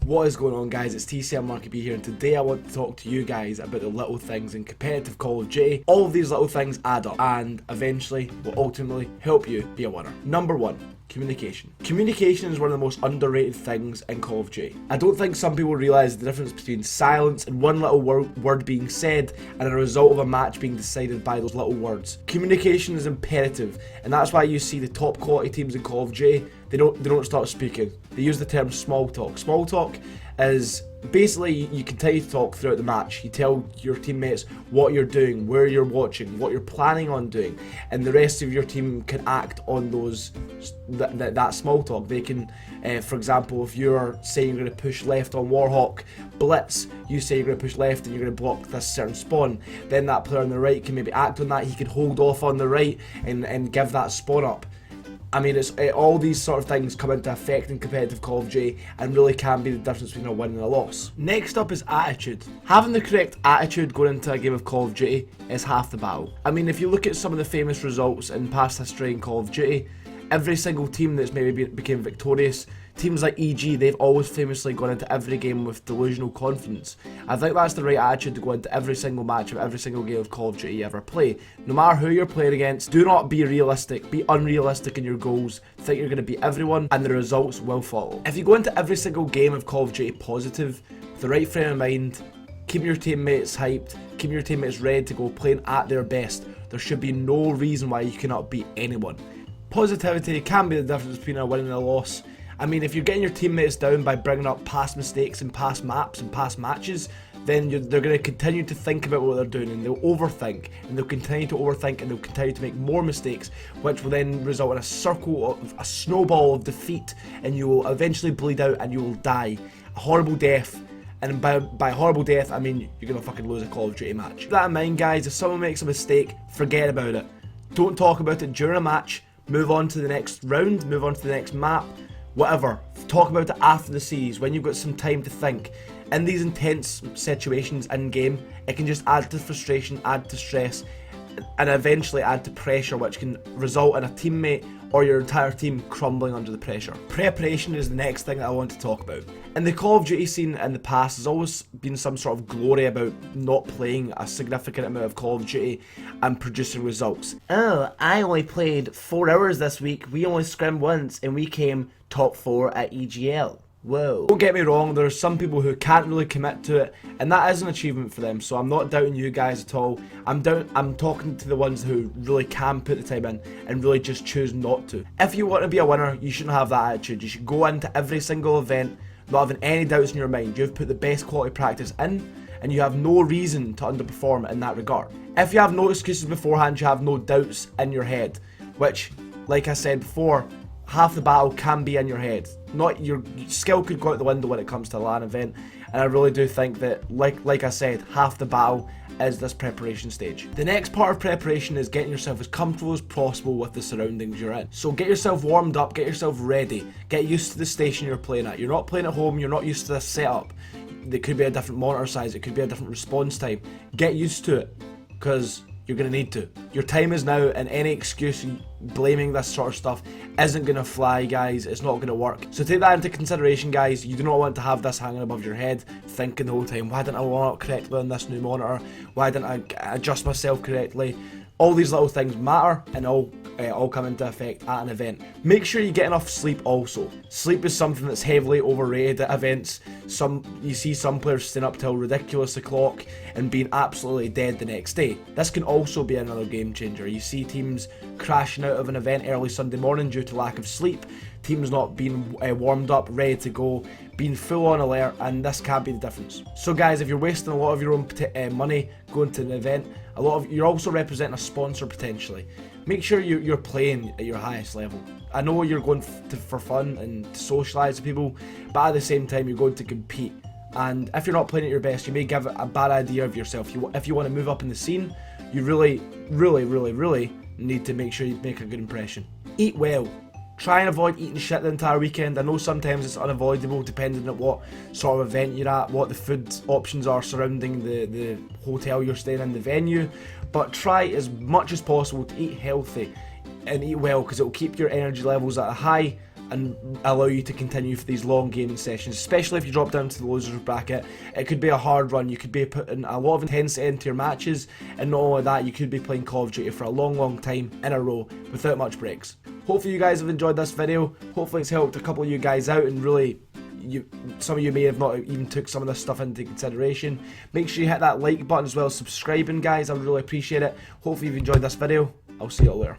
What is going on, guys? It's TCM MarkyB here, and today I want to talk to you guys about the little things in competitive Call of Duty. All of these little things add up and eventually will ultimately help you be a winner. Number 1. Communication. Communication is one of the most underrated things in Call of Duty. I don't think some people realise the difference between silence and one little word being said and a result of a match being decided by those little words. Communication is imperative, and that's why you see the top quality teams in Call of Duty, they don't start speaking. They use the term small talk. Small talk is basically you continue to talk throughout the match. You tell your teammates what you're doing, where you're watching, what you're planning on doing, and the rest of your team can act on those that small talk. They can, for example, if you're saying you're going to push left on Warhawk, blitz, you say you're going to push left and you're going to block this certain spawn, then that player on the right can maybe act on that. He can hold off on the right and give that spawn up. I mean, all these sort of things come into effect in competitive Call of Duty and really can be the difference between a win and a loss. Next up is attitude. Having the correct attitude going into a game of Call of Duty is half the battle. I mean, if you look at some of the famous results in past history in Call of Duty, every single team that's maybe became victorious, teams like EG, they've always famously gone into every game with delusional confidence. I think that's the right attitude to go into every single match of every single game of Call of Duty you ever play. No matter who you're playing against, do not be realistic, be unrealistic in your goals, think you're going to beat everyone, and the results will follow. If you go into every single game of Call of Duty positive, with the right frame of mind, keep your teammates hyped, keep your teammates ready to go, playing at their best, there should be no reason why you cannot beat anyone. Positivity can be the difference between a win and a loss. I mean, if you're getting your teammates down by bringing up past mistakes and past maps and past matches, then they're going to continue to think about what they're doing, and they'll overthink, and they'll continue to overthink, and they'll continue to make more mistakes, which will then result in a snowball of defeat, and you will eventually bleed out and you will die a horrible death. And by horrible death, I mean you're going to fucking lose a Call of Duty match. Keep that in mind, guys. If someone makes a mistake, forget about it. Don't talk about it during a match. Move on to the next round, move on to the next map, whatever. Talk about it after the series, when you've got some time to think. In these intense situations in game, it can just add to frustration, add to stress, and eventually add to pressure, which can result in a teammate or your entire team crumbling under the pressure. Preparation is the next thing that I want to talk about. In the Call of Duty scene in the past, there's always been some sort of glory about not playing a significant amount of Call of Duty and producing results. Oh, I only played 4 hours this week, we only scrimmed once, and we came top 4 at EGL. Whoa. Don't get me wrong, there's some people who can't really commit to it, and that is an achievement for them, so I'm not doubting you guys at all. I'm talking to the ones who really can put the time in and really just choose not to. If you want to be a winner, you shouldn't have that attitude. You should go into every single event not having any doubts in your mind. You've put the best quality practice in, and you have no reason to underperform in that regard. If you have no excuses beforehand, you have no doubts in your head, which, like I said before, half the battle can be in your head. Not your skill could go out the window when it comes to a LAN event, and I really do think that, like I said, half the battle is this preparation stage. The next part of preparation is getting yourself as comfortable as possible with the surroundings you're in. So get yourself warmed up, get yourself ready, get used to the station you're playing at. You're not playing at home, you're not used to this setup. There could be a different monitor size, it could be a different response time. Get used to it, because you're going to need to. Your time is now, and any excuse blaming this sort of stuff isn't going to fly, guys. It's not going to work. So take that into consideration, guys. You do not want to have this hanging above your head, thinking the whole time, why didn't I warm up correctly on this new monitor? Why didn't I adjust myself correctly? All these little things matter, and all come into effect at an event. Make sure you get enough sleep also. Sleep is something that's heavily overrated at events. You see some players staying up till ridiculous o'clock and being absolutely dead the next day. This can also be another game changer. You see teams crashing out of an event early Sunday morning due to lack of sleep, teams not being warmed up, ready to go, being full on alert, and this can be the difference. So guys, if you're wasting a lot of your own money going to an event, you're also representing a sponsor potentially. Make sure you're playing at your highest level. I know you're going for fun and to socialise with people, but at the same time you're going to compete. And if you're not playing at your best, you may give a bad idea of yourself. If you want to move up in the scene, you really need to make sure you make a good impression. Eat well. Try and avoid eating shit the entire weekend. I know sometimes it's unavoidable depending on what sort of event you're at, what the food options are surrounding the hotel you're staying in, the venue, but try as much as possible to eat healthy and eat well, because it will keep your energy levels at a high and allow you to continue for these long gaming sessions, especially if you drop down to the losers bracket. It could be a hard run. You could be putting a lot of intensity into your matches, and not only that, you could be playing Call of Duty for a long time in a row without much breaks. Hopefully you guys have enjoyed this video. Hopefully it's helped a couple of you guys out, and really some of you may have not even took some of this stuff into consideration. Make sure you hit that like button as well as subscribing, guys. I would really appreciate it. Hopefully you've enjoyed this video. I'll see you all later.